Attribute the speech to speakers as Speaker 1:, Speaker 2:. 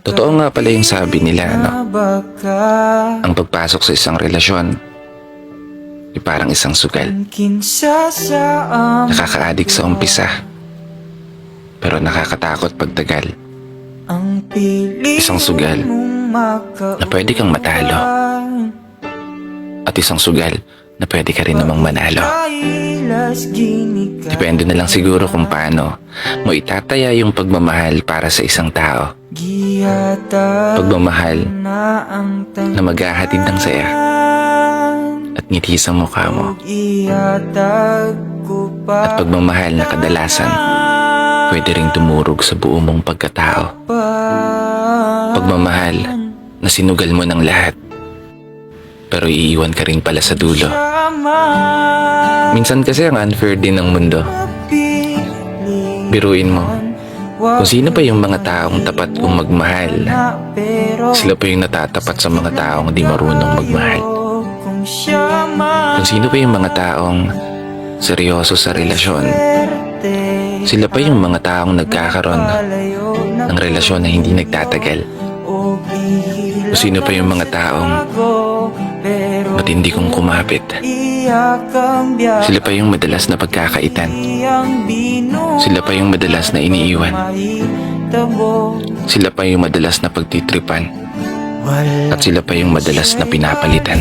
Speaker 1: Totoo nga pala yung sabi nila, no? Ang pagpasok sa isang relasyon ay parang isang sugal. Nakaka-addict sa umpisa, pero nakakatakot pagtagal. Isang sugal na pwede kang matalo, at isang sugal na pwede ka rin namang manalo. Depende na lang siguro kung paano mo itataya yung pagmamahal para sa isang tao. Pagmamahal na maghahatid ng saya at ngiti sa mukha mo. At pagmamahal na kadalasan pwede ring tumurog sa buo mong pagkatao. Pagmamahal na sinugal mo ng lahat, pero iiwan ka rin pala sa dulo. Minsan kasi ang unfair din ng mundo. Biruin mo, kung sino pa yung mga taong tapat kong magmahal, sila pa yung natatapat sa mga taong di marunong magmahal. Kung sino pa yung mga taong seryoso sa relasyon, sila pa yung mga taong nagkakaroon ng relasyon na hindi nagtatagal. Kung sino pa yung mga taong matindi kong kumapit, sila pa yung madalas na pagkakaitan. Sila pa yung madalas na iniiwan. Sila pa yung madalas na pagtitripan. At sila pa yung madalas na pinapalitan.